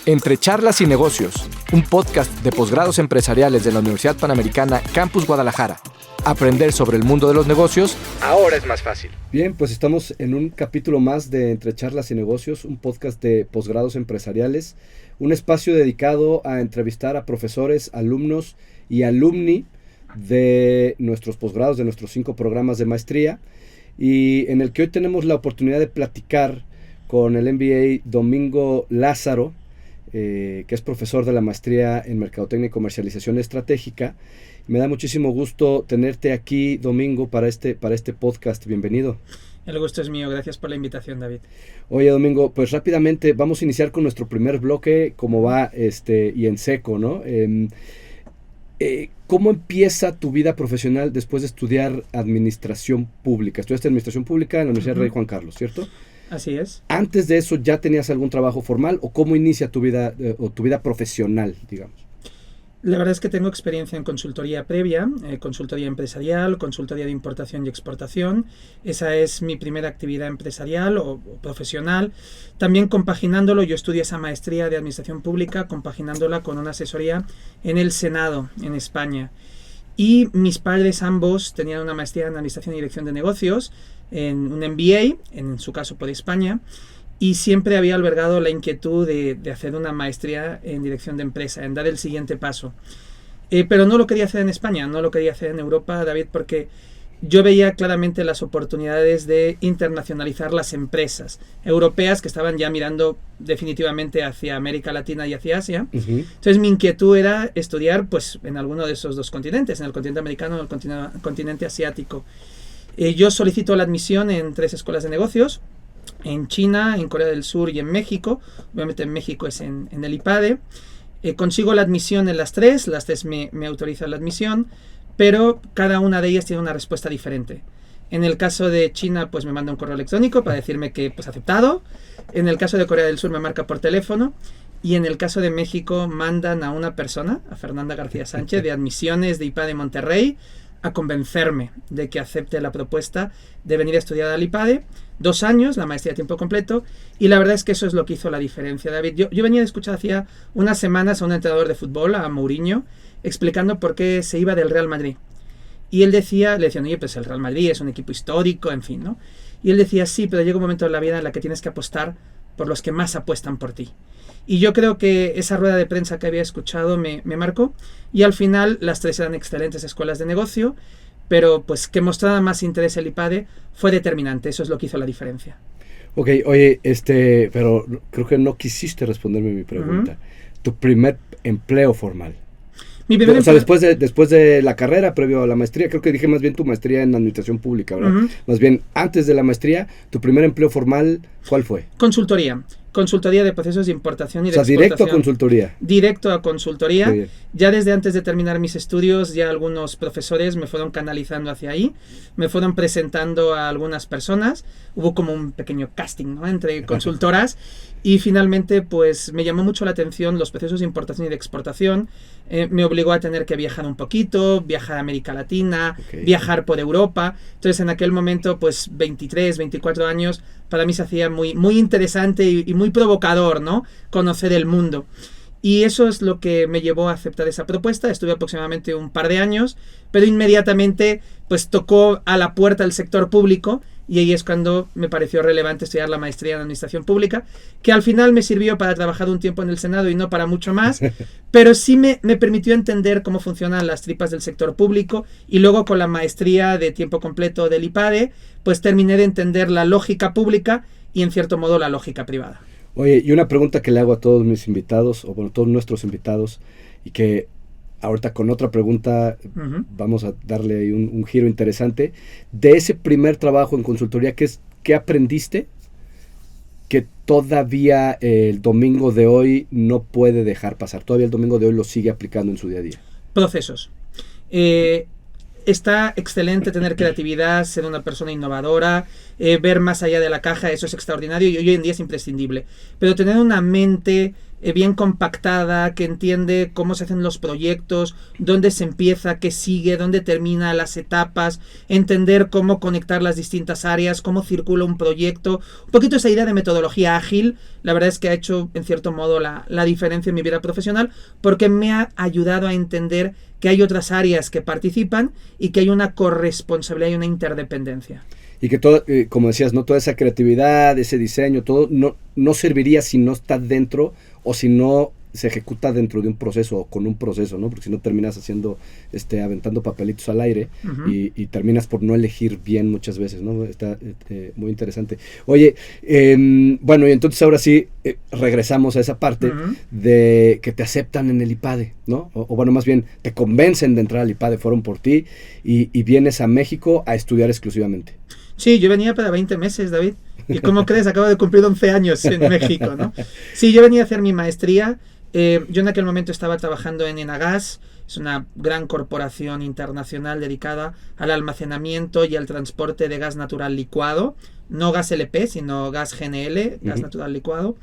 Entre charlas y negocios, un podcast de posgrados empresariales de la Universidad Panamericana Campus Guadalajara. Aprender sobre el mundo de los negocios ahora es más fácil. Bien, pues estamos en un capítulo más de Entre charlas y negocios, un podcast de posgrados empresariales, un espacio dedicado a entrevistar a profesores, alumnos y alumni de nuestros posgrados, de nuestros 5 programas de maestría, y en el que hoy tenemos la oportunidad de platicar con el MBA Domingo Lázaro, que es profesor de la maestría en Mercadotecnia y Comercialización Estratégica. Me da muchísimo gusto tenerte aquí, Domingo, para este podcast. Bienvenido. El gusto es mío, gracias por la invitación, David. Oye, Domingo, pues rápidamente vamos a iniciar con nuestro primer bloque, como va y en seco, ¿no? ¿Cómo empieza tu vida profesional después de estudiar Administración Pública? Estudiaste Administración Pública en la Universidad Rey Juan Carlos, ¿cierto? Así es. ¿Antes de eso ya tenías algún trabajo formal o cómo inicia tu vida o tu vida profesional, digamos? La verdad es que tengo experiencia en consultoría previa, consultoría empresarial, consultoría de importación y exportación. Esa es mi primera actividad empresarial o profesional. También compaginándolo, yo estudié esa maestría de Administración Pública, compaginándola con una asesoría en el Senado, en España. Y mis padres ambos tenían una maestría en Administración y Dirección de Negocios, en un MBA, en su caso por España, y siempre había albergado la inquietud de hacer una maestría en Dirección de Empresa, en dar el siguiente paso. Pero no lo quería hacer en España, no lo quería hacer en Europa, David, porque yo veía claramente las oportunidades de internacionalizar las empresas europeas que estaban ya mirando definitivamente hacia América Latina y hacia Asia. Entonces mi inquietud era estudiar pues en alguno de esos dos continentes, en el continente americano o en el continente asiático. Yo solicito la admisión en 3 escuelas de negocios, en China, en Corea del Sur y en México. Obviamente en México es en el IPADE. Consigo la admisión en las 3 me autorizan la admisión, pero cada una de ellas tiene una respuesta diferente. En el caso de China, pues me manda un correo electrónico para decirme que pues aceptado. En el caso de Corea del Sur me marca por teléfono. Y en el caso de México mandan a una persona, a Fernanda García Sánchez, de admisiones de IPADE Monterrey, a convencerme de que acepte la propuesta de venir a estudiar al IPADE. 2 años, la maestría a tiempo completo, y la verdad es que eso es lo que hizo la diferencia, David. Yo venía de escuchar hacía unas semanas a un entrenador de fútbol, a Mourinho, explicando por qué se iba del Real Madrid. Y él le decían, oye, pues el Real Madrid es un equipo histórico, en fin, ¿no? Y él decía, sí, pero llega un momento en la vida en la que tienes que apostar por los que más apuestan por ti. Y yo creo que esa rueda de prensa que había escuchado me marcó, y al final las 3 eran excelentes escuelas de negocio, pero pues que mostrara más interés el IPADE fue determinante. Eso es lo que hizo la diferencia. Ok, oye, pero creo que no quisiste responderme mi pregunta. Tu primer empleo formal. O sea, después de la carrera, previo a la maestría, creo que dije más bien tu maestría en Administración Pública, ¿verdad? Más bien, antes de la maestría, tu primer empleo formal, ¿cuál fue? Consultoría de procesos de importación y de exportación. ¿Directo a consultoría? Directo a consultoría. Ya desde antes de terminar mis estudios, ya algunos profesores me fueron canalizando hacia ahí, me fueron presentando a algunas personas, hubo como un pequeño casting, ¿no?, entre consultoras, y finalmente pues me llamó mucho la atención los procesos de importación y de exportación. Me obligó a tener que viajar un poquito, viajar a América Latina, viajar por Europa. Entonces en aquel momento, pues 23, 24 años, para mí se hacía muy, muy interesante y muy provocador, ¿no?, conocer el mundo. Y eso es lo que me llevó a aceptar esa propuesta. Estuve aproximadamente un par de años, pero inmediatamente pues tocó a la puerta del sector público, y ahí es cuando me pareció relevante estudiar la maestría en Administración Pública, que al final me sirvió para trabajar un tiempo en el Senado y no para mucho más, pero sí me permitió entender cómo funcionan las tripas del sector público, y luego con la maestría de tiempo completo del IPADE, pues terminé de entender la lógica pública y en cierto modo la lógica privada. Oye, y una pregunta que le hago a todos mis invitados, o bueno, todos nuestros invitados, y que ahorita con otra pregunta vamos a darle ahí un giro interesante. De ese primer trabajo en consultoría, ¿qué aprendiste que todavía el domingo de hoy no puede dejar pasar? Todavía el domingo de hoy lo sigue aplicando en su día a día. Procesos. Está excelente tener creatividad, ser una persona innovadora, ver más allá de la caja, eso es extraordinario y hoy en día es imprescindible. Pero tener una mente bien compactada, que entiende cómo se hacen los proyectos, dónde se empieza, qué sigue, dónde termina, las etapas, entender cómo conectar las distintas áreas, cómo circula un proyecto. Un poquito esa idea de metodología ágil, la verdad es que ha hecho en cierto modo la diferencia en mi vida profesional, porque me ha ayudado a entender que hay otras áreas que participan y que hay una corresponsabilidad y una interdependencia. Y que todo, como decías, ¿no? Toda esa creatividad, ese diseño, todo no serviría si no está dentro o si no se ejecuta dentro de un proceso o con un proceso, ¿no? Porque si no terminas aventando papelitos al aire y terminas por no elegir bien muchas veces, ¿no? Está muy interesante. Oye, bueno, y entonces ahora sí regresamos a esa parte de que te aceptan en el IPADE, ¿no? O bueno, más bien te convencen de entrar al IPADE, fueron por ti y vienes a México a estudiar exclusivamente. Sí, yo venía para 20 meses, David. ¿Y cómo crees? Acabo de cumplir 11 años en México, ¿no? Sí, yo venía a hacer mi maestría. Yo en aquel momento estaba trabajando en Enagas, es una gran corporación internacional dedicada al almacenamiento y al transporte de gas natural licuado, no gas LP, sino gas GNL, gas natural licuado.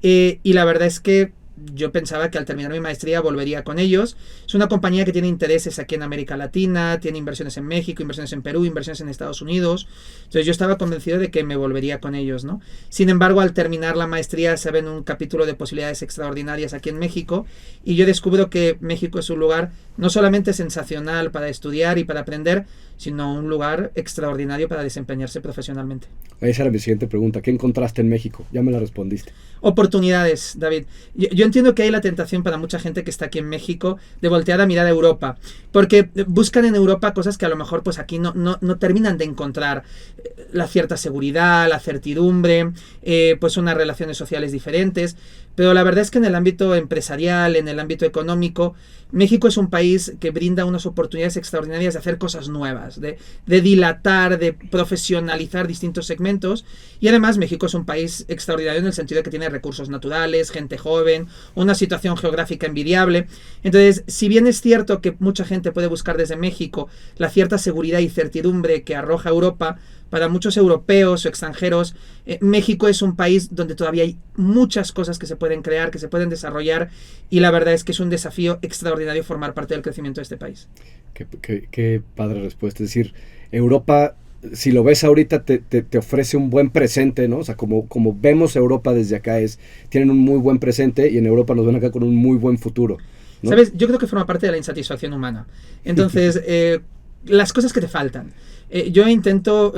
Y la verdad es que yo pensaba que al terminar mi maestría volvería con ellos. Es una compañía que tiene intereses aquí en América Latina, tiene inversiones en México, inversiones en Perú, inversiones en Estados Unidos. Entonces yo estaba convencido de que me volvería con ellos, ¿no? Sin embargo, al terminar la maestría se ven un capítulo de posibilidades extraordinarias aquí en México y yo descubro que México es un lugar no solamente sensacional para estudiar y para aprender, sino un lugar extraordinario para desempeñarse profesionalmente. Esa era mi siguiente pregunta. ¿Qué encontraste en México? Ya me la respondiste. Oportunidades, David. Yo entiendo que hay la tentación para mucha gente que está aquí en México de voltear a mirar a Europa, porque buscan en Europa cosas que a lo mejor pues aquí no terminan de encontrar. La cierta seguridad, la certidumbre, pues unas relaciones sociales diferentes. Pero la verdad es que en el ámbito empresarial, en el ámbito económico, México es un país que brinda unas oportunidades extraordinarias de hacer cosas nuevas, de dilatar, de profesionalizar distintos segmentos. Y además México es un país extraordinario en el sentido de que tiene recursos naturales, gente joven, una situación geográfica envidiable. Entonces, si bien es cierto que mucha gente puede buscar desde México la cierta seguridad y certidumbre que arroja Europa, para muchos europeos o extranjeros, México es un país donde todavía hay muchas cosas que se pueden crear, que se pueden desarrollar, y la verdad es que es un desafío extraordinario formar parte del crecimiento de este país. Qué padre respuesta. Es decir, Europa, si lo ves ahorita, te ofrece un buen presente, ¿no? O sea, como vemos Europa desde acá, tienen un muy buen presente y en Europa nos ven acá con un muy buen futuro, ¿no? ¿Sabes? Yo creo que forma parte de la insatisfacción humana. Entonces, las cosas que te faltan. Yo intento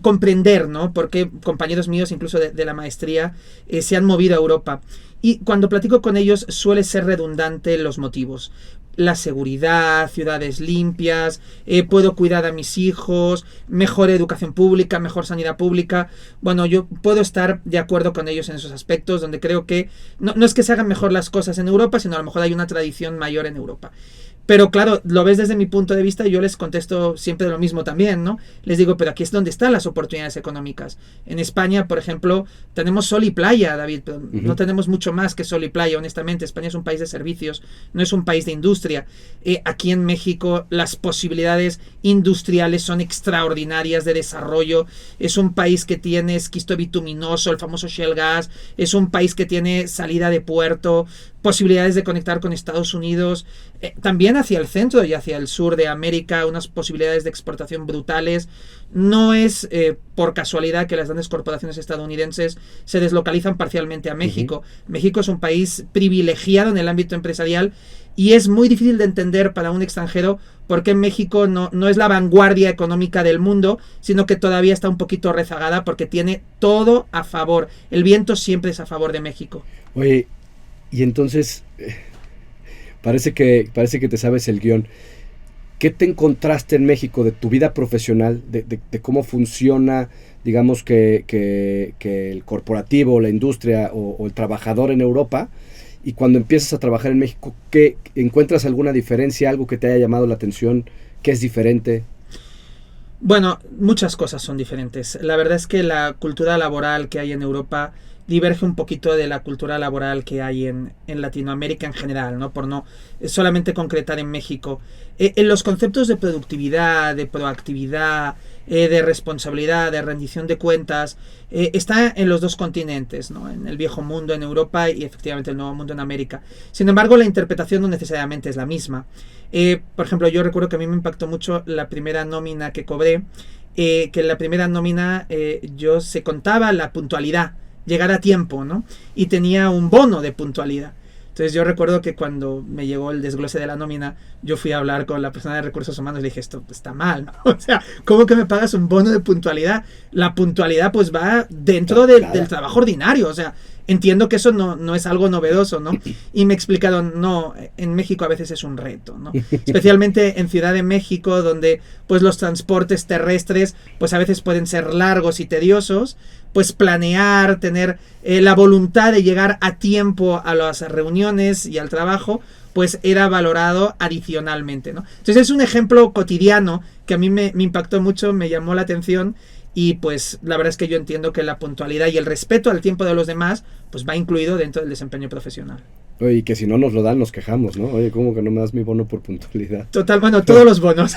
comprender, ¿no? Por qué compañeros míos, incluso de la maestría, se han movido a Europa. Y cuando platico con ellos suele ser redundante los motivos. La seguridad, ciudades limpias, puedo cuidar a mis hijos, mejor educación pública, mejor sanidad pública. Bueno, yo puedo estar de acuerdo con ellos en esos aspectos, donde creo que no es que se hagan mejor las cosas en Europa, sino a lo mejor hay una tradición mayor en Europa. Pero claro, lo ves desde mi punto de vista y yo les contesto siempre lo mismo también, ¿no? Les digo, pero aquí es donde están las oportunidades económicas. En España, por ejemplo, tenemos sol y playa, David, pero no tenemos mucho más que sol y playa, honestamente. España es un país de servicios, no es un país de industria. Aquí en México las posibilidades industriales son extraordinarias de desarrollo. Es un país que tiene esquisto bituminoso, el famoso shale gas. Es un país que tiene salida de puerto, posibilidades de conectar con Estados Unidos, también hacia el centro y hacia el sur de América, unas posibilidades de exportación brutales. No es por casualidad que las grandes corporaciones estadounidenses se deslocalizan parcialmente a México. México es un país privilegiado en el ámbito empresarial y es muy difícil de entender para un extranjero por qué México no es la vanguardia económica del mundo, sino que todavía está un poquito rezagada porque tiene todo a favor. El viento siempre es a favor de México. Oye, y entonces, parece que te sabes el guión. ¿Qué te encontraste en México de tu vida profesional, de cómo funciona, digamos, que el corporativo, la industria o el trabajador en Europa? Y cuando empiezas a trabajar en México, ¿qué encuentras alguna diferencia, algo que te haya llamado la atención? ¿Qué es diferente? Bueno, muchas cosas son diferentes. La verdad es que la cultura laboral que hay en Europa diverge un poquito de la cultura laboral que hay en Latinoamérica en general, ¿no? Por no solamente concretar en México. En los conceptos de productividad, de proactividad, de responsabilidad, de rendición de cuentas, está en los dos continentes, ¿no? En el viejo mundo en Europa y efectivamente el nuevo mundo en América. Sin embargo, la interpretación no necesariamente es la misma. Por ejemplo, yo recuerdo que a mí me impactó mucho la primera nómina que cobré, que en la primera nómina yo se contaba la puntualidad, llegar a tiempo, ¿no? Y tenía un bono de puntualidad. Entonces yo recuerdo que cuando me llegó el desglose de la nómina, yo fui a hablar con la persona de recursos humanos y le dije, esto está mal, ¿no? O sea, ¿cómo que me pagas un bono de puntualidad? La puntualidad pues va dentro del trabajo ordinario, o sea, entiendo que eso no es algo novedoso, ¿no? Y me explicaron, no, en México a veces es un reto, ¿no? Especialmente en Ciudad de México, donde pues los transportes terrestres pues a veces pueden ser largos y tediosos, pues planear, tener la voluntad de llegar a tiempo a las reuniones y al trabajo, pues era valorado adicionalmente, ¿no? Entonces es un ejemplo cotidiano que a mí me impactó mucho, me llamó la atención y pues la verdad es que yo entiendo que la puntualidad y el respeto al tiempo de los demás pues va incluido dentro del desempeño profesional. Oye, y que si no nos lo dan, nos quejamos, ¿no? Oye, ¿cómo que no me das mi bono por puntualidad? Total, bueno, todos los bonos.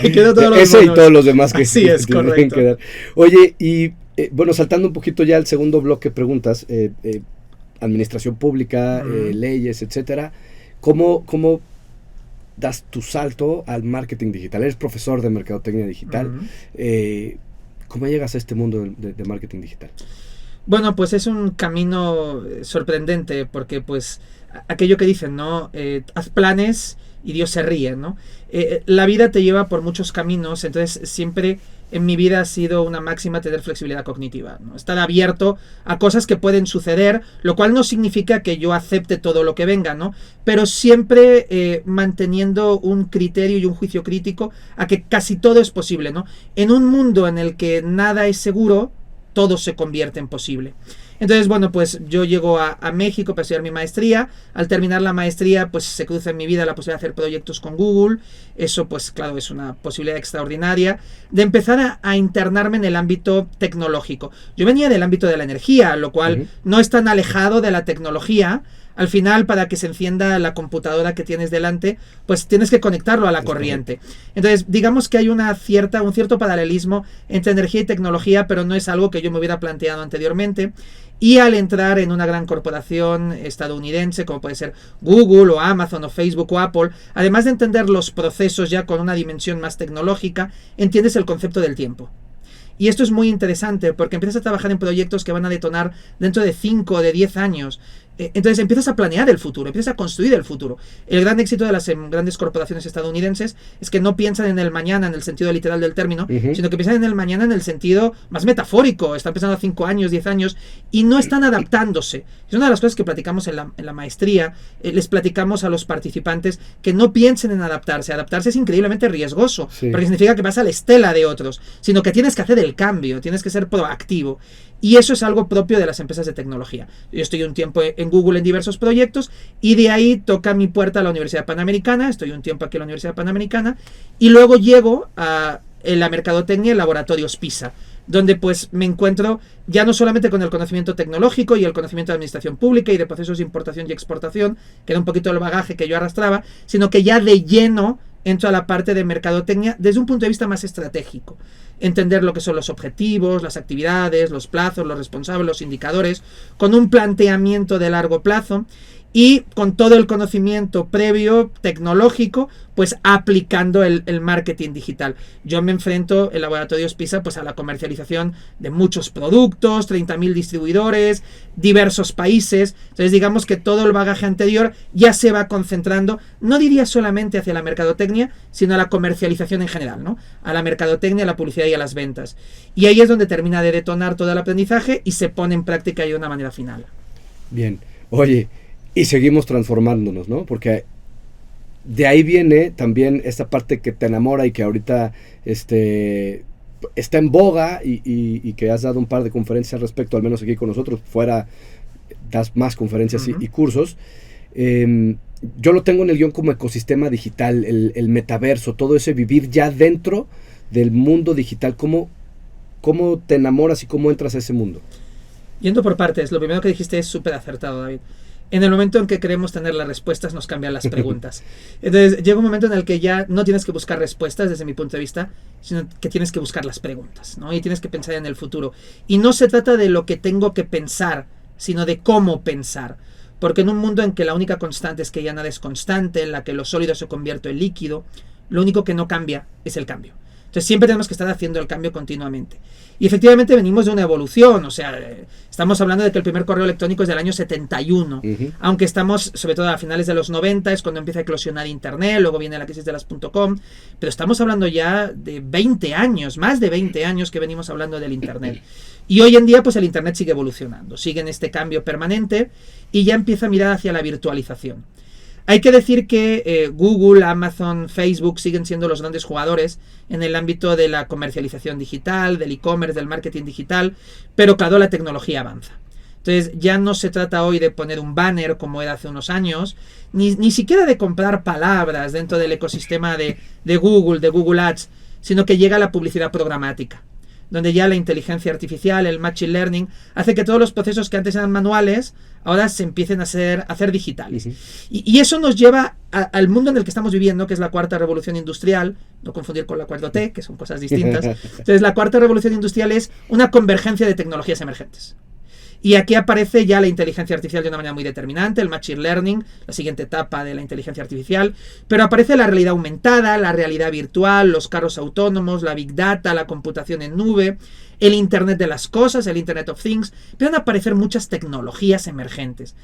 que quedó todos los ese bonos. Y todos los demás que sí es correcto. Que dar. Oye, y bueno, saltando un poquito ya al segundo bloque de preguntas, administración pública, leyes, etcétera, ¿cómo das tu salto al marketing digital? Eres profesor de mercadotecnia digital. ¿Cómo llegas a este mundo de marketing digital? Bueno, pues es un camino sorprendente porque pues aquello que dicen, ¿no? Haz planes y Dios se ríe, ¿no? La vida te lleva por muchos caminos, entonces siempre en mi vida ha sido una máxima tener flexibilidad cognitiva, ¿no? Estar abierto a cosas que pueden suceder, lo cual no significa que yo acepte todo lo que venga, ¿no? Pero siempre manteniendo un criterio y un juicio crítico a que casi todo es posible, ¿no? En un mundo en el que nada es seguro, todo se convierte en posible. Entonces, bueno, pues yo llego a México para estudiar mi maestría. Al terminar la maestría, pues se cruza en mi vida la posibilidad de hacer proyectos con Google. Eso, pues claro, es una posibilidad extraordinaria de empezar a internarme en el ámbito tecnológico. Yo venía del ámbito de la energía, lo cual no es tan alejado de la tecnología. Al final, para que se encienda la computadora que tienes delante, pues tienes que conectarlo a la corriente. Entonces, digamos que hay un cierto paralelismo entre energía y tecnología, pero no es algo que yo me hubiera planteado anteriormente. Y al entrar en una gran corporación estadounidense, como puede ser Google o Amazon o Facebook o Apple, además de entender los procesos ya con una dimensión más tecnológica, entiendes el concepto del tiempo. Y esto es muy interesante porque empiezas a trabajar en proyectos que van a detonar dentro de 5 o de 10 años. Entonces empiezas a planear el futuro, empiezas a construir el futuro. El gran éxito de las grandes corporaciones estadounidenses es que no piensan en el mañana en el sentido literal del término, sino que piensan en el mañana en el sentido más metafórico. Están pensando a 5 años, 10 años y no están adaptándose. Es una de las cosas que platicamos en la maestría. Les platicamos a los participantes que no piensen en adaptarse. Adaptarse es increíblemente riesgoso, porque significa que vas a la estela de otros, sino que tienes que hacer el cambio, tienes que ser proactivo. Y eso es algo propio de las empresas de tecnología. Yo estoy un tiempo en Google en diversos proyectos y de ahí toca mi puerta a la Universidad Panamericana. Estoy un tiempo aquí en la Universidad Panamericana y luego llego a la mercadotecnia en laboratorios PISA, donde pues me encuentro ya no solamente con el conocimiento tecnológico y el conocimiento de administración pública y de procesos de importación y exportación, que era un poquito el bagaje que yo arrastraba, sino que ya de lleno entro a la parte de mercadotecnia desde un punto de vista más estratégico. Entender lo que son los objetivos, las actividades, los plazos, los responsables, los indicadores, con un planteamiento de largo plazo y con todo el conocimiento previo tecnológico, pues aplicando el marketing digital. Yo me enfrento en laboratorios PISA pues a la comercialización de muchos productos, 30.000 distribuidores, diversos países. Entonces digamos que todo el bagaje anterior ya se va concentrando, no diría solamente hacia la mercadotecnia, sino a la comercialización en general, ¿no? A la mercadotecnia, a la publicidad y a las ventas. Y ahí es donde termina de detonar todo el aprendizaje y se pone en práctica de una manera final. Bien, oye, y seguimos transformándonos, ¿no? Porque de ahí viene también esta parte que te enamora y que ahorita está en boga y que has dado un par de conferencias al respecto, al menos aquí con nosotros, fuera das más conferencias y cursos. Yo lo tengo en el guión como ecosistema digital, el metaverso, todo ese vivir ya dentro del mundo digital. ¿Cómo te enamoras y cómo entras a ese mundo? Yendo por partes, lo primero que dijiste es súper acertado, David. En el momento en que queremos tener las respuestas, nos cambian las preguntas. Entonces, llega un momento en el que ya no tienes que buscar respuestas, desde mi punto de vista, sino que tienes que buscar las preguntas, ¿no? Y tienes que pensar en el futuro. Y no se trata de lo que tengo que pensar, sino de cómo pensar. Porque en un mundo en que la única constante es que ya nada es constante, en la que lo sólido se convierte en líquido, lo único que no cambia es el cambio. Entonces siempre tenemos que estar haciendo el cambio continuamente. Y efectivamente venimos de una evolución, o sea, estamos hablando de que el primer correo electrónico es del año 71, aunque estamos, sobre todo a finales de los 90, es cuando empieza a eclosionar Internet, luego viene la crisis de las .com, pero estamos hablando ya de 20 años, más de 20 años que venimos hablando del Internet. Y hoy en día, pues el Internet sigue evolucionando, sigue en este cambio permanente y ya empieza a mirar hacia la virtualización. Hay que decir que Google, Amazon, Facebook siguen siendo los grandes jugadores en el ámbito de la comercialización digital, del e-commerce, del marketing digital, pero claro, la tecnología avanza. Entonces ya no se trata hoy de poner un banner como era hace unos años, ni siquiera de comprar palabras dentro del ecosistema de Google Ads, sino que llega la publicidad programática, donde ya la inteligencia artificial, el machine learning, hace que todos los procesos que antes eran manuales, ahora se empiecen a hacer digitales. Y eso nos lleva al mundo en el que estamos viviendo, que es la cuarta revolución industrial, no confundir con la 4T, que son cosas distintas. Entonces, la cuarta revolución industrial es una convergencia de tecnologías emergentes. Y aquí aparece ya la inteligencia artificial de una manera muy determinante, el machine learning, la siguiente etapa de la inteligencia artificial, pero aparece la realidad aumentada, la realidad virtual, los carros autónomos, la big data, la computación en nube, el Internet de las cosas, el Internet of Things, empiezan a aparecer muchas tecnologías emergentes.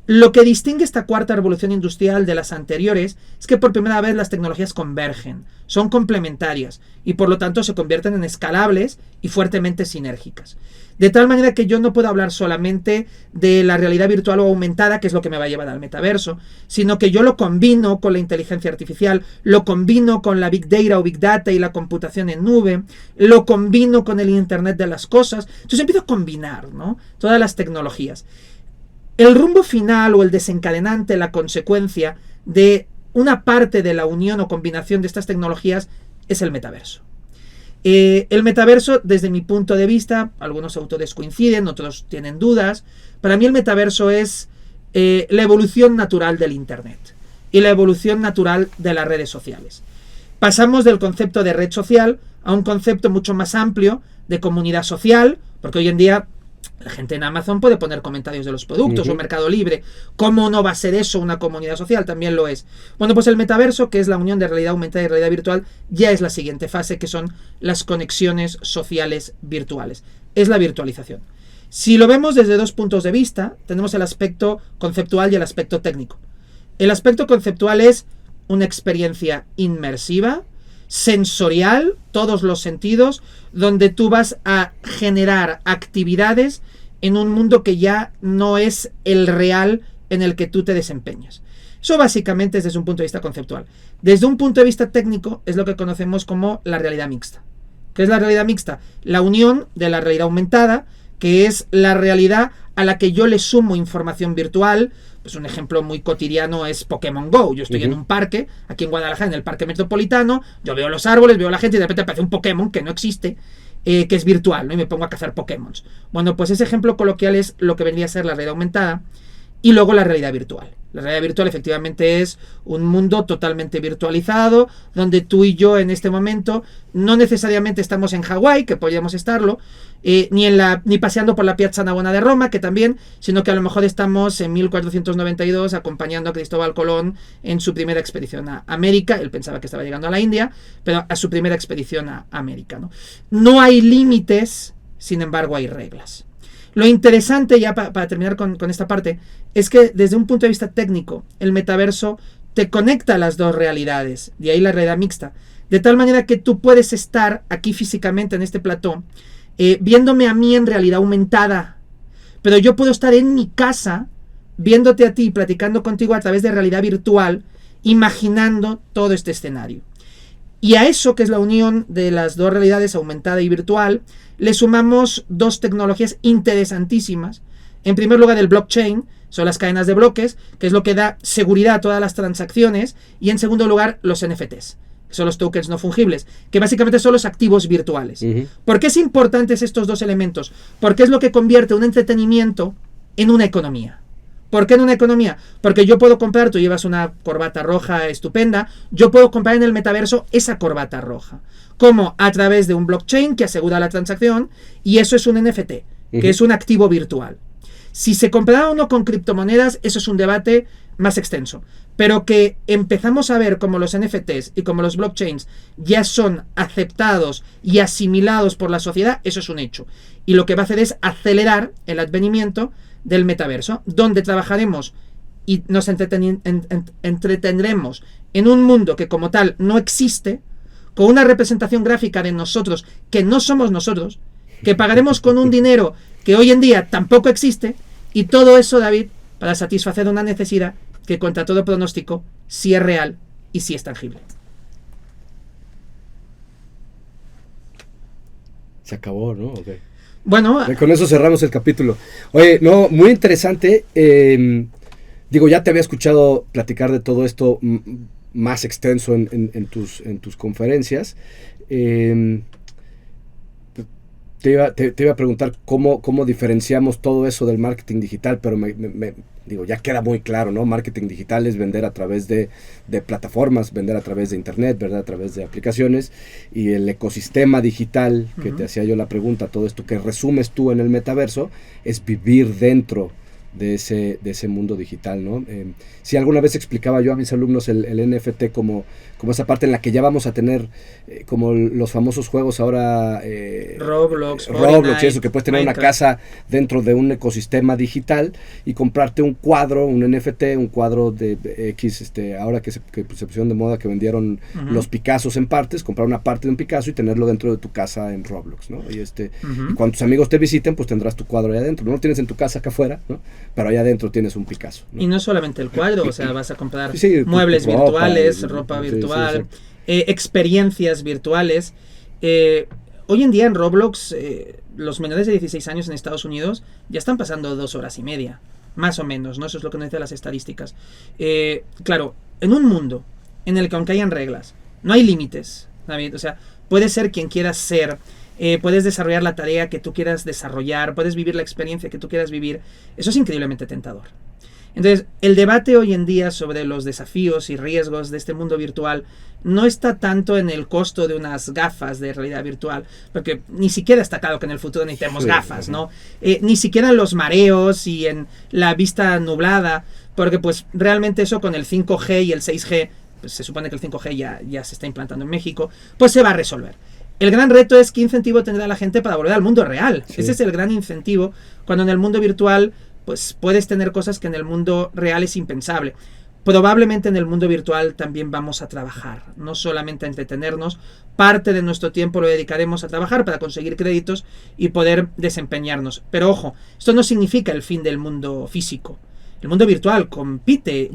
Lo que distingue esta cuarta revolución industrial de las anteriores es que por primera vez las tecnologías convergen, son complementarias y por lo tanto se convierten en escalables y fuertemente sinérgicas. De tal manera que yo no puedo hablar solamente de la realidad virtual o aumentada, que es lo que me va a llevar al metaverso, sino que yo lo combino con la inteligencia artificial, lo combino con la Big Data o Big Data y la computación en nube, lo combino con el Internet de las cosas. Entonces empiezo a combinar, ¿no?, todas las tecnologías. El rumbo final o el desencadenante, la consecuencia de una parte de la unión o combinación de estas tecnologías es el metaverso. El metaverso, desde mi punto de vista, algunos autores coinciden, otros tienen dudas. Para mí el metaverso es la evolución natural del Internet y la evolución natural de las redes sociales. Pasamos del concepto de red social a un concepto mucho más amplio de comunidad social, porque hoy en día la gente en Amazon puede poner comentarios de los productos, o Mercado Libre. ¿Cómo no va a ser eso una comunidad social? También lo es. Bueno, pues el metaverso, que es la unión de realidad aumentada y realidad virtual, ya es la siguiente fase, que son las conexiones sociales virtuales. Es la virtualización. Si lo vemos desde dos puntos de vista, tenemos el aspecto conceptual y el aspecto técnico. El aspecto conceptual es una experiencia inmersiva, sensorial, todos los sentidos, donde tú vas a generar actividades en un mundo que ya no es el real en el que tú te desempeñas. Eso básicamente es desde un punto de vista conceptual. Desde un punto de vista técnico es lo que conocemos como la realidad mixta. ¿Qué es la realidad mixta? La unión de la realidad aumentada, que es la realidad a la que yo le sumo información virtual. Pues un ejemplo muy cotidiano es Pokémon Go. Yo estoy en un parque, aquí en Guadalajara, en el parque metropolitano, yo veo los árboles, veo a la gente y de repente aparece un Pokémon que no existe, que es virtual, ¿no? Y me pongo a cazar Pokémon. Bueno, pues ese ejemplo coloquial es lo que vendría a ser la realidad aumentada y luego la realidad virtual. La realidad virtual efectivamente es un mundo totalmente virtualizado, donde tú y yo en este momento no necesariamente estamos en Hawái, que podríamos estarlo, ni paseando por la Piazza Navona de Roma, que también, sino que a lo mejor estamos en 1492 acompañando a Cristóbal Colón en su primera expedición a América. Él pensaba que estaba llegando a la India, pero a su primera expedición a América, ¿no? No hay límites, sin embargo hay reglas. Lo interesante, ya para terminar con esta parte, es que desde un punto de vista técnico, el metaverso te conecta a las dos realidades, de ahí la realidad mixta, de tal manera que tú puedes estar aquí físicamente en este plató, viéndome a mí en realidad aumentada, pero yo puedo estar en mi casa, viéndote a ti, platicando contigo a través de realidad virtual, imaginando todo este escenario. Y a eso, que es la unión de las dos realidades, aumentada y virtual, le sumamos dos tecnologías interesantísimas. En primer lugar, el blockchain, son las cadenas de bloques, que es lo que da seguridad a todas las transacciones. Y en segundo lugar, los NFTs. que son los tokens no fungibles, que básicamente son los activos virtuales. ¿Por qué es importantes estos dos elementos? Porque es lo que convierte un entretenimiento en una economía. ¿Por qué en una economía? Porque yo puedo comprar, tú llevas una corbata roja estupenda, yo puedo comprar en el metaverso esa corbata roja. ¿Cómo? A través de un blockchain que asegura la transacción, y eso es un NFT, que es un activo virtual. Si se comprará o no con criptomonedas, eso es un debate más extenso. Pero que empezamos a ver como los NFTs y como los blockchains ya son aceptados y asimilados por la sociedad, eso es un hecho. Y lo que va a hacer es acelerar el advenimiento del metaverso, donde trabajaremos y nos entretendremos en un mundo que como tal no existe, con una representación gráfica de nosotros que no somos nosotros, que pagaremos con un dinero que hoy en día tampoco existe, y todo eso, David, para satisfacer una necesidad que contra todo pronóstico sí es real y sí es tangible. Se acabó, ¿no? Okay. Bueno, con eso cerramos el capítulo. Oye, no, muy interesante. Digo, ya te había escuchado platicar de todo esto más extenso en tus conferencias. Te iba a preguntar cómo diferenciamos todo eso del marketing digital, pero digo, ya queda muy claro, ¿no? Marketing digital es vender a través de plataformas, vender a través de internet, ¿verdad? A través de aplicaciones, y el ecosistema digital, que te hacía yo la pregunta, todo esto que resumes tú en el metaverso, es vivir dentro de ese mundo digital, ¿no? Si alguna vez explicaba yo a mis alumnos el NFT como esa parte en la que ya vamos a tener como los famosos juegos ahora Roblox y eso, que puedes tener Minecraft, una casa dentro de un ecosistema digital y comprarte un cuadro, un NFT, un cuadro de X, ahora que se pusieron de moda, que vendieron los Picassos en partes, comprar una parte de un Picasso y tenerlo dentro de tu casa en Roblox, ¿no? Y y cuando tus amigos te visiten, pues tendrás tu cuadro ahí adentro. No lo tienes en tu casa acá afuera, ¿no? Pero allá adentro tienes un Picasso, ¿no? Y no solamente el cuadro, o sea, vas a comprar muebles virtuales, ropa virtual, experiencias virtuales. Hoy en día en Roblox, los menores de 16 años en Estados Unidos ya están pasando 2 horas y media, más o menos, ¿no? Eso es lo que nos dicen las estadísticas. Claro, en un mundo en el que aunque hayan reglas, no hay límites, David, o sea, puedes ser quien quieras ser, puedes desarrollar la tarea que tú quieras desarrollar, puedes vivir la experiencia que tú quieras vivir. Eso es increíblemente tentador. Entonces, el debate hoy en día sobre los desafíos y riesgos de este mundo virtual no está tanto en el costo de unas gafas de realidad virtual, porque ni siquiera está claro que en el futuro necesitemos gafas, ¿no? Ni siquiera en los mareos y en la vista nublada, porque pues realmente eso con el 5G y el 6G, pues se supone que el 5G ya se está implantando en México, pues se va a resolver. El gran reto es qué incentivo tendrá la gente para volver al mundo real. Ese es el gran incentivo, cuando en el mundo virtual pues puedes tener cosas que en el mundo real es impensable. Probablemente en el mundo virtual también vamos a trabajar, no solamente a entretenernos. Parte de nuestro tiempo lo dedicaremos a trabajar para conseguir créditos y poder desempeñarnos. Pero ojo, esto no significa el fin del mundo físico. El mundo virtual convive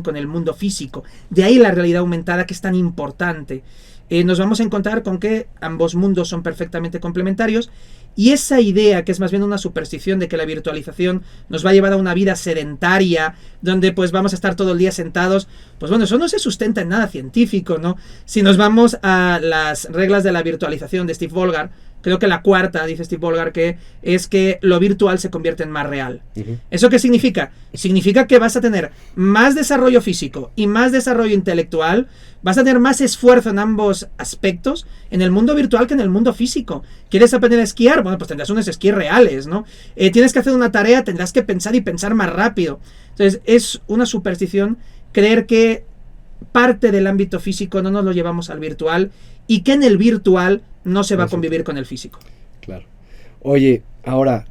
con el mundo físico. De ahí la realidad aumentada, que es tan importante. Nos vamos a encontrar con que ambos mundos son perfectamente complementarios, y esa idea, que es más bien una superstición de que la virtualización nos va a llevar a una vida sedentaria, donde pues vamos a estar todo el día sentados, pues bueno, eso no se sustenta en nada científico, ¿no? Si nos vamos a las reglas de la virtualización de Steve Bolgar, creo que la cuarta, dice Steve Bolgar, que es que lo virtual se convierte en más real. ¿Eso qué significa? Significa que vas a tener más desarrollo físico y más desarrollo intelectual, vas a tener más esfuerzo en ambos aspectos en el mundo virtual que en el mundo físico. ¿Quieres aprender a esquiar? Bueno, pues tendrás unos esquís reales, ¿no? Tienes que hacer una tarea, tendrás que pensar y pensar más rápido. Entonces, es una superstición creer que parte del ámbito físico no nos lo llevamos al virtual, y que en el virtual no se va a convivir con el físico. Claro. Oye, ahora,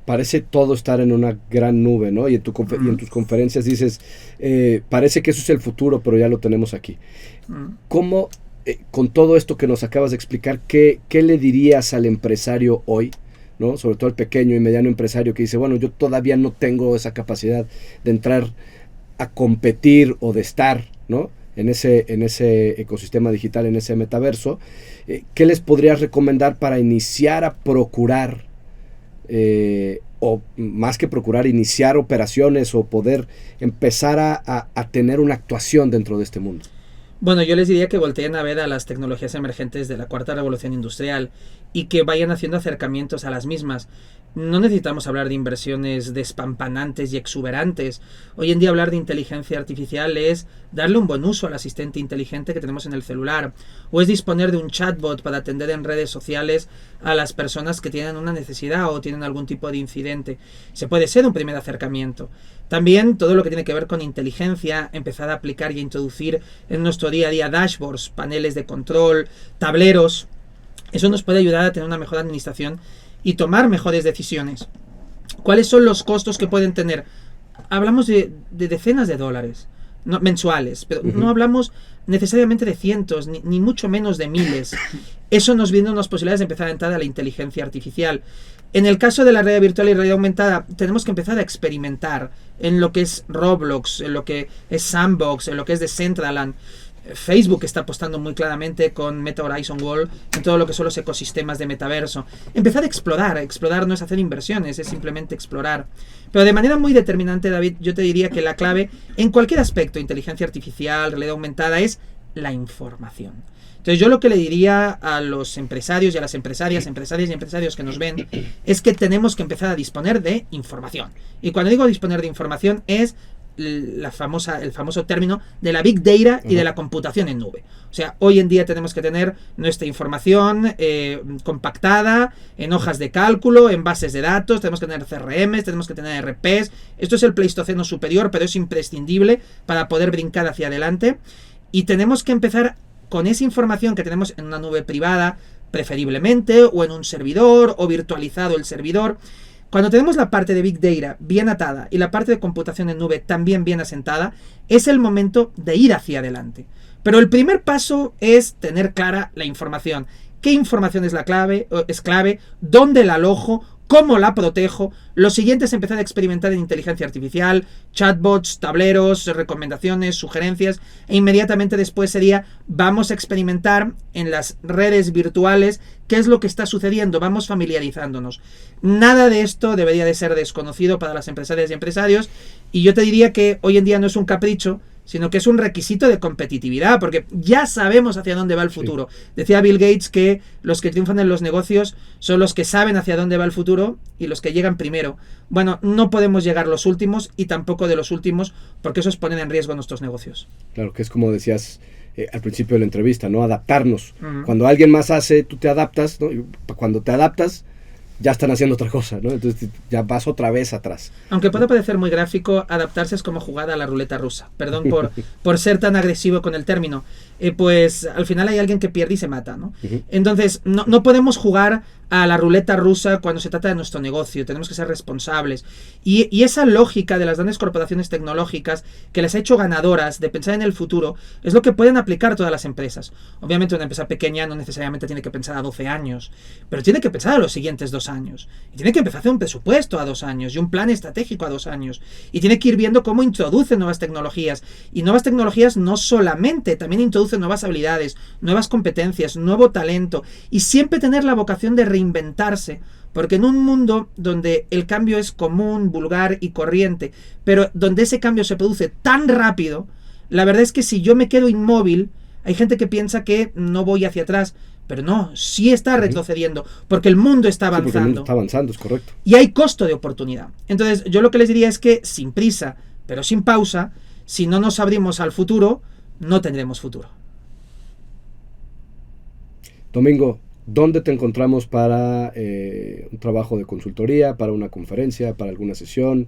parece todo estar en una gran nube, ¿no? Y en tus conferencias dices, parece que eso es el futuro, pero ya lo tenemos aquí. ¿Cómo, con todo esto que nos acabas de explicar, qué le dirías al empresario hoy, ¿no? Sobre todo al pequeño y mediano empresario que dice, bueno, yo todavía no tengo esa capacidad de entrar a competir o de estar, ¿no?, en ese ecosistema digital, en ese metaverso? ¿Qué les podrías recomendar para iniciar a procurar, o más que procurar, iniciar operaciones o poder empezar a tener una actuación dentro de este mundo? Bueno, yo les diría que volteen a ver a las tecnologías emergentes de la cuarta revolución industrial y que vayan haciendo acercamientos a las mismas. No necesitamos hablar de inversiones despampanantes y exuberantes. Hoy en día hablar de inteligencia artificial es darle un buen uso al asistente inteligente que tenemos en el celular, o es disponer de un chatbot para atender en redes sociales a las personas que tienen una necesidad o tienen algún tipo de incidente. Se puede ser un primer acercamiento. También todo lo que tiene que ver con inteligencia, empezar a aplicar y a introducir en nuestro día a día dashboards, paneles de control, tableros. Eso nos puede ayudar a tener una mejor administración y tomar mejores decisiones. ¿Cuáles son los costos que pueden tener? Hablamos de decenas de dólares mensuales, pero no hablamos necesariamente de cientos, ni mucho menos de miles. Eso nos brinda unas posibilidades de empezar a entrar a la inteligencia artificial. En el caso de la realidad virtual y realidad aumentada, tenemos que empezar a experimentar en lo que es Roblox, en lo que es Sandbox, en lo que es Decentraland. Facebook está apostando muy claramente con Meta Horizon World en todo lo que son los ecosistemas de metaverso. Empezar a explorar. Explorar no es hacer inversiones, es simplemente explorar. Pero de manera muy determinante, David, yo te diría que la clave en cualquier aspecto, inteligencia artificial, realidad aumentada, es la información. Entonces yo lo que le diría a los empresarios y a las empresarias y empresarios que nos ven es que tenemos que empezar a disponer de información. Y cuando digo disponer de información es el famoso término de la Big Data y de la computación en nube. O sea, hoy en día tenemos que tener nuestra información compactada en hojas de cálculo, en bases de datos, tenemos que tener CRMs, tenemos que tener ERPs. Esto es el Pleistoceno superior, pero es imprescindible para poder brincar hacia adelante. Y tenemos que empezar con esa información que tenemos en una nube privada, preferiblemente, o en un servidor, o virtualizado el servidor. Cuando tenemos la parte de Big Data bien atada y la parte de computación en nube también bien asentada, es el momento de ir hacia adelante. Pero el primer paso es tener clara la información. ¿Qué información es clave? ¿Dónde la alojo? ¿Cómo la protejo? Lo siguiente es empezar a experimentar en inteligencia artificial, chatbots, tableros, recomendaciones, sugerencias, e inmediatamente después sería, vamos a experimentar en las redes virtuales qué es lo que está sucediendo, vamos familiarizándonos. Nada de esto debería de ser desconocido para las empresarias y empresarios, y yo te diría que hoy en día no es un capricho, sino que es un requisito de competitividad, porque ya sabemos hacia dónde va el futuro. Sí. Decía Bill Gates que los que triunfan en los negocios son los que saben hacia dónde va el futuro y los que llegan primero. Bueno, no podemos llegar los últimos y tampoco de los últimos, porque esos ponen en riesgo nuestros negocios. Claro, que es como decías al principio de la entrevista, ¿no? Adaptarnos. Cuando alguien más hace, tú te adaptas, ¿no? Y cuando te adaptas, ya están haciendo otra cosa, ¿no? Entonces ya vas otra vez atrás. Aunque pueda parecer muy gráfico, adaptarse es como jugar a la ruleta rusa. Perdón por ser tan agresivo con el término. Pues al final hay alguien que pierde y se mata, ¿no? Entonces no podemos jugar a la ruleta rusa cuando se trata de nuestro negocio. Tenemos que ser responsables. Y esa lógica de las grandes corporaciones tecnológicas que les ha hecho ganadoras de pensar en el futuro es lo que pueden aplicar todas las empresas. Obviamente una empresa pequeña no necesariamente tiene que pensar a 12 años, pero tiene que pensar a los siguientes 2 años. Y tiene que empezar a hacer un presupuesto a 2 años y un plan estratégico a 2 años. Y tiene que ir viendo cómo introduce nuevas tecnologías. Y nuevas tecnologías no solamente, también introduce nuevas habilidades, nuevas competencias, nuevo talento. Y siempre tener la vocación de reinventarse, porque en un mundo donde el cambio es común, vulgar y corriente, pero donde ese cambio se produce tan rápido, la verdad es que si yo me quedo inmóvil, hay gente que piensa que no voy hacia atrás, pero no, sí está retrocediendo, porque el mundo está avanzando. Sí, porque el mundo está avanzando, es correcto. Y hay costo de oportunidad. Entonces, yo lo que les diría es que sin prisa, pero sin pausa, si no nos abrimos al futuro, no tendremos futuro. Domingo, ¿dónde te encontramos para un trabajo de consultoría, para una conferencia, para alguna sesión,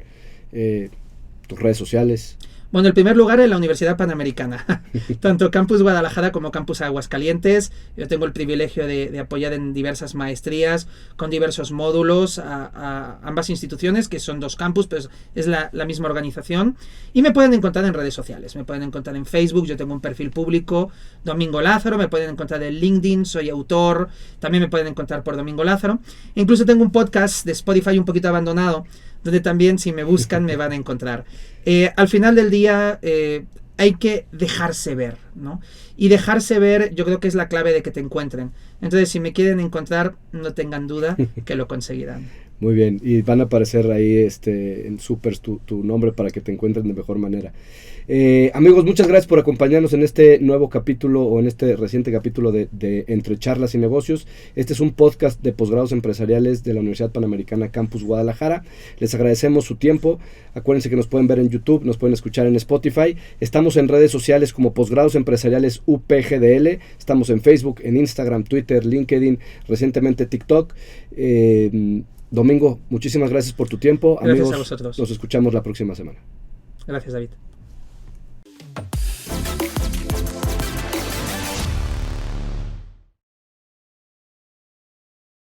tus redes sociales? Bueno, en primer lugar en la Universidad Panamericana, tanto Campus Guadalajara como Campus Aguascalientes. Yo tengo el privilegio de apoyar en diversas maestrías con diversos módulos a ambas instituciones, que son 2 campus, pero es la misma organización. Y me pueden encontrar en redes sociales, me pueden encontrar en Facebook, yo tengo un perfil público, Domingo Lázaro, me pueden encontrar en LinkedIn, soy autor, también me pueden encontrar por Domingo Lázaro. Incluso tengo un podcast de Spotify un poquito abandonado, donde también si me buscan me van a encontrar. Al final del día hay que dejarse ver, ¿no? Y dejarse ver yo creo que es la clave de que te encuentren. Entonces si me quieren encontrar, no tengan duda que lo conseguirán. Muy bien, y van a aparecer ahí en Supers tu nombre para que te encuentren de mejor manera. Amigos, muchas gracias por acompañarnos en este nuevo capítulo o en este reciente capítulo de Entre Charlas y Negocios. Este es un podcast de posgrados empresariales de la Universidad Panamericana Campus Guadalajara. Les agradecemos su tiempo. Acuérdense que nos pueden ver en YouTube, nos pueden escuchar en Spotify. Estamos en redes sociales como Posgrados Empresariales UPGDL. Estamos en Facebook, en Instagram, Twitter, LinkedIn, recientemente TikTok. Domingo, muchísimas gracias por tu tiempo. Gracias. Amigos, a vosotros. Nos escuchamos la próxima semana. Gracias, David.